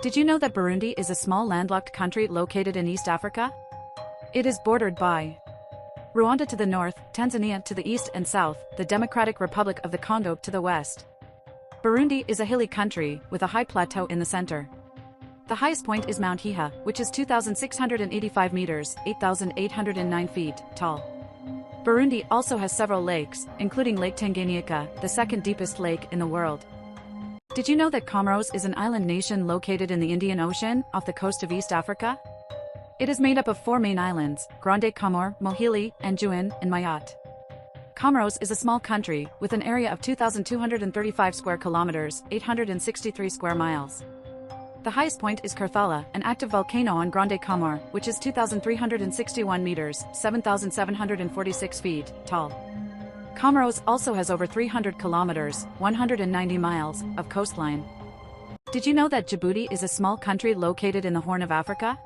Did you know that Burundi is a small landlocked country located in East Africa? It is bordered by Rwanda to the north, Tanzania to the east and south, the Democratic Republic of the Congo to the west. Burundi is a hilly country, with a high plateau in the center. The highest point is Mount Hiha, which is 2,685 meters, 8,809 feet, tall. Burundi also has several lakes, including Lake Tanganyika, the second deepest lake in the world. Did you know that Comoros is an island nation located in the Indian Ocean, off the coast of East Africa? It is made up of 4 main islands, Grande Comore, Mohili, Anjouan, and Mayotte. Comoros is a small country, with an area of 2,235 square kilometers, 863 square miles. The highest point is Karthala, an active volcano on Grande Comore, which is 2,361 meters, 7,746 feet, tall. Comoros also has over 300 kilometers, 190 miles, of coastline. Did you know that Djibouti is a small country located in the Horn of Africa?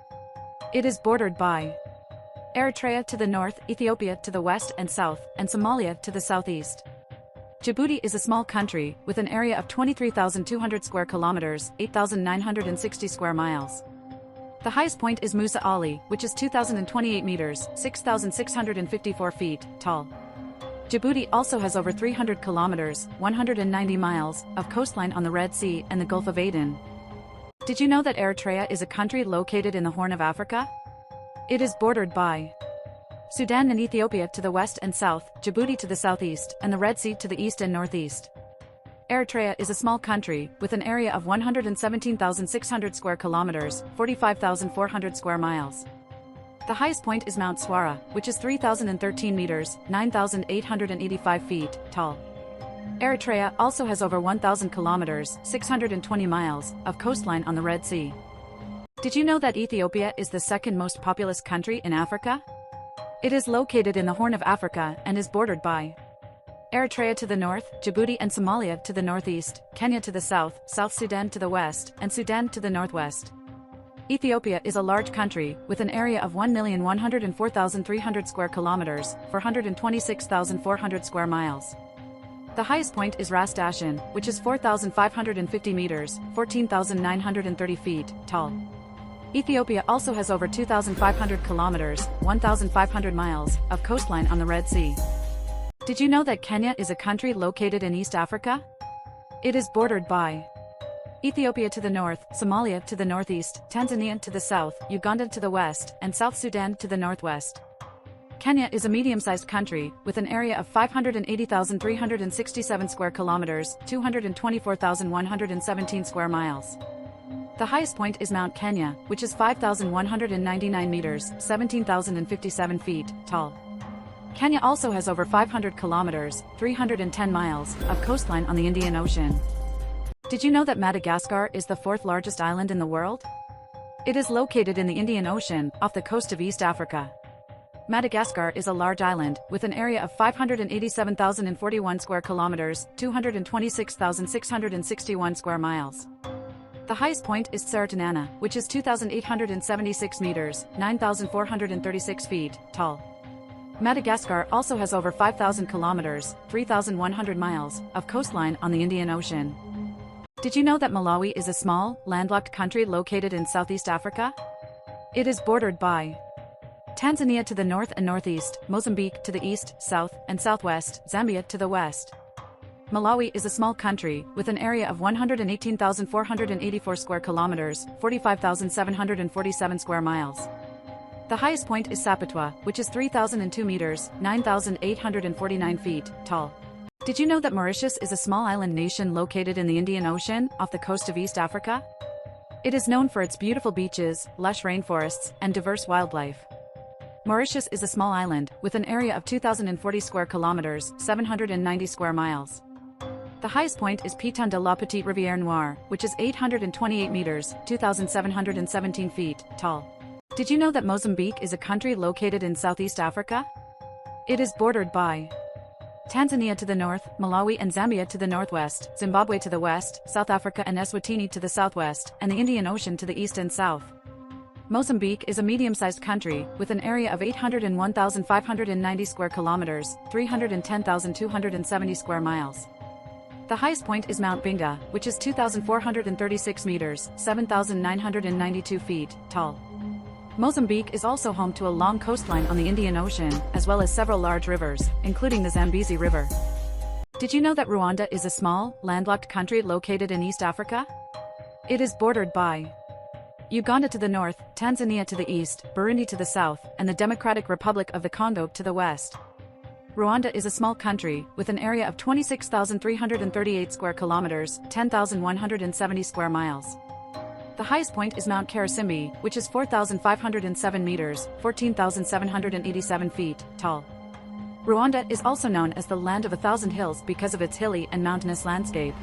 It is bordered by Eritrea to the north, Ethiopia to the west and south, and Somalia to the southeast. Djibouti is a small country, with an area of 23,200 square kilometers, 8,960 square miles. The highest point is Musa Ali, which is 2,028 meters, 6,654 feet, tall. Djibouti also has over 300 kilometers, 190 miles, of coastline on the Red Sea and the Gulf of Aden. Did you know that Eritrea is a country located in the Horn of Africa? It is bordered by Sudan and Ethiopia to the west and south, Djibouti to the southeast, and the Red Sea to the east and northeast. Eritrea is a small country, with an area of 117,600 square kilometers, 45,400 square miles. The highest point is Mount Swara, which is 3,013 meters, 9,885 feet, tall. Eritrea also has over 1,000 kilometers, 620 miles, of coastline on the Red Sea. Did you know that Ethiopia is the second most populous country in Africa? It is located in the Horn of Africa and is bordered by Eritrea to the north, Djibouti and Somalia to the northeast, Kenya to the south, South Sudan to the west, and Sudan to the northwest. Ethiopia is a large country, with an area of 1,104,300 square kilometers, 426,400 square miles. The highest point is Ras Dashen, which is 4,550 meters, 14,930 feet, tall. Ethiopia also has over 2,500 kilometers, 1,500 miles, of coastline on the Red Sea. Did you know that Kenya is a country located in East Africa? It is bordered by Ethiopia to the north, Somalia to the northeast, Tanzania to the south, Uganda to the west, and South Sudan to the northwest. Kenya is a medium-sized country, with an area of 580,367 square kilometers, 224,117 square miles. The highest point is Mount Kenya, which is 5,199 meters, 17,057 feet, tall. Kenya also has over 500 kilometers, 310 miles, of coastline on the Indian Ocean. Did you know that Madagascar is the 4th largest island in the world? It is located in the Indian Ocean, off the coast of East Africa. Madagascar is a large island, with an area of 587,041 square kilometers, 226,661 square miles. The highest point is Tsaratanana, which is 2,876 meters, 9,436 feet, tall. Madagascar also has over 5,000 kilometers, 3,100 miles, of coastline on the Indian Ocean. Did you know that Malawi is a small, landlocked country located in Southeast Africa? It is bordered by Tanzania to the north and northeast, Mozambique to the east, south, and southwest, Zambia to the west. Malawi is a small country, with an area of 118,484 square kilometers, 45,747 square miles. The highest point is Sapatwa, which is 3,002 meters, 9,849 feet, tall. Did you know that Mauritius is a small island nation located in the Indian Ocean, off the coast of East Africa? It is known for its beautiful beaches, lush rainforests, and diverse wildlife. Mauritius is a small island, with an area of 2,040 square kilometers, 790 square miles. The highest point is Piton de la Petite Rivière Noire, which is 828 meters, 2,717 feet, tall. Did you know that Mozambique is a country located in Southeast Africa? It is bordered by Tanzania to the north, Malawi and Zambia to the northwest, Zimbabwe to the west, South Africa and Eswatini to the southwest, and the Indian Ocean to the east and south. Mozambique is a medium-sized country, with an area of 801,590 square kilometers, 310,270 square miles. The highest point is Mount Binga, which is 2,436 meters, 7,992 feet, tall. Mozambique is also home to a long coastline on the Indian Ocean, as well as several large rivers, including the Zambezi River. Did you know that Rwanda is a small, landlocked country located in East Africa? It is bordered by Uganda to the north, Tanzania to the east, Burundi to the south, and the Democratic Republic of the Congo to the west. Rwanda is a small country, with an area of 26,338 square kilometers, 10,170 square miles. The highest point is Mount Karisimbi, which is 4,507 meters, 14,787 feet, tall. Rwanda is also known as the Land of a Thousand Hills because of its hilly and mountainous landscape.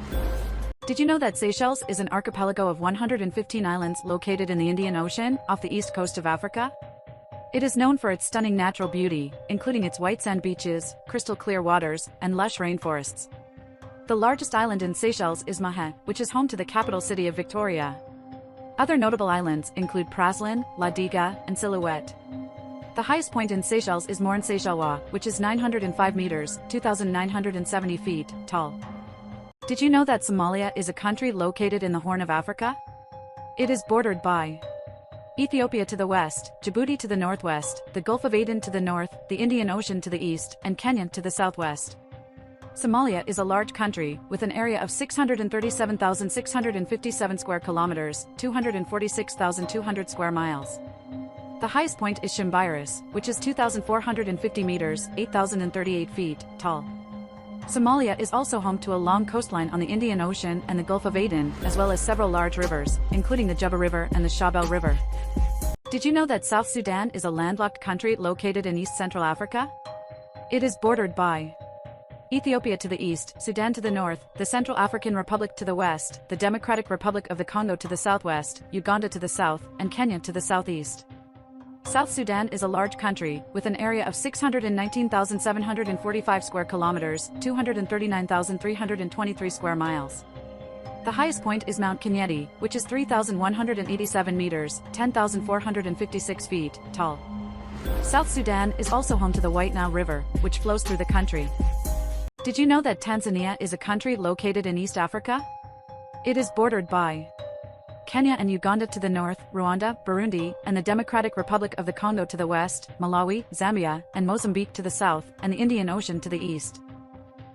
Did you know that Seychelles is an archipelago of 115 islands located in the Indian Ocean, off the east coast of Africa? It is known for its stunning natural beauty, including its white sand beaches, crystal clear waters, and lush rainforests. The largest island in Seychelles is Mahé, which is home to the capital city of Victoria. Other notable islands include Praslin, La Diga, and Silhouette. The highest point in Seychelles is Morne Seychellois, which is 905 meters, 2,970 feet, tall. Did you know that Somalia is a country located in the Horn of Africa? It is bordered by Ethiopia to the west, Djibouti to the northwest, the Gulf of Aden to the north, the Indian Ocean to the east, and Kenya to the southwest. Somalia is a large country, with an area of 637,657 square kilometers, 246,200 square miles. The highest point is Shimbiris, which is 2,450 meters, 8,038 feet, tall. Somalia is also home to a long coastline on the Indian Ocean and the Gulf of Aden, as well as several large rivers, including the Juba River and the Shabelle River. Did you know that South Sudan is a landlocked country located in East Central Africa? It is bordered by Ethiopia to the east, Sudan to the north, the Central African Republic to the west, the Democratic Republic of the Congo to the southwest, Uganda to the south, and Kenya to the southeast. South Sudan is a large country, with an area of 619,745 square kilometers, 239,323 square miles. The highest point is Mount Kenyeti, which is 3,187 meters, 10,456 feet, tall. South Sudan is also home to the White Nile River, which flows through the country. Did you know that Tanzania is a country located in East Africa? It is bordered by Kenya and Uganda to the north, Rwanda, Burundi, and the Democratic Republic of the Congo to the west, Malawi, Zambia, and Mozambique to the south, and the Indian Ocean to the east.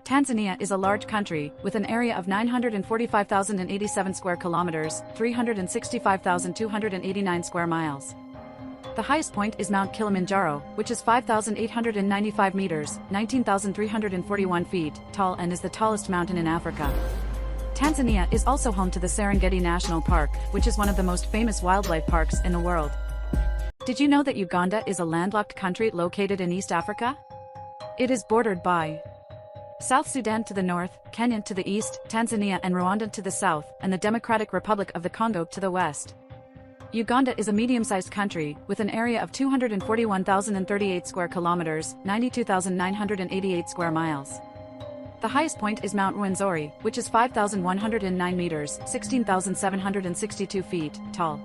Tanzania is a large country, with an area of 945,087 square kilometers, 365,289 square miles. The highest point is Mount Kilimanjaro, which is 5,895 meters, 19,341 feet, tall and is the tallest mountain in Africa. Tanzania is also home to the Serengeti National Park, which is one of the most famous wildlife parks in the world. Did you know that Uganda is a landlocked country located in East Africa? It is bordered by South Sudan to the north, Kenya to the east, Tanzania and Rwanda to the south, and the Democratic Republic of the Congo to the west. Uganda is a medium-sized country, with an area of 241,038 square kilometers, 92,988 square miles. The highest point is Mount Rwenzori, which is 5,109 meters, 16,762 feet, tall.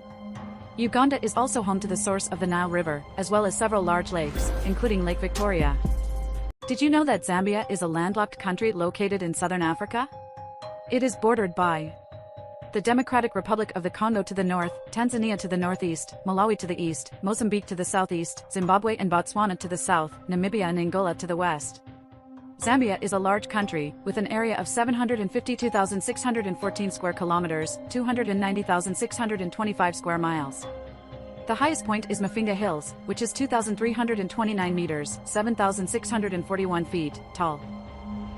Uganda is also home to the source of the Nile River, as well as several large lakes, including Lake Victoria. Did you know that Zambia is a landlocked country located in southern Africa? It is bordered by the Democratic Republic of the Congo to the north, Tanzania to the northeast, Malawi to the east, Mozambique to the southeast, Zimbabwe and Botswana to the south, Namibia and Angola to the west. Zambia is a large country, with an area of 752,614 square kilometers, 290,625 square miles. The highest point is Mafinga Hills, which is 2,329 meters, 7,641 feet, tall.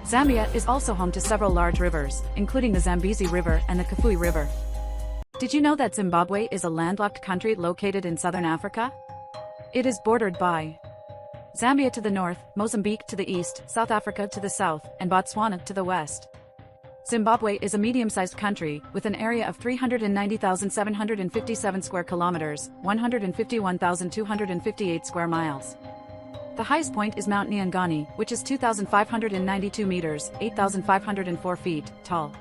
Zambia is also home to several large rivers, including the Zambezi River and the Kafue River. Did you know that Zimbabwe is a landlocked country located in southern Africa? It is bordered by Zambia to the north, Mozambique to the east, South Africa to the south, and Botswana to the west. Zimbabwe is a medium-sized country, with an area of 390,757 square kilometers, 151,258 square miles. The highest point is Mount Nyangani, which is 2,592 meters, 8,504 feet, tall.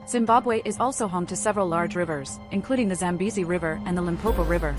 Zimbabwe is also home to several large rivers, including the Zambezi River and the Limpopo River.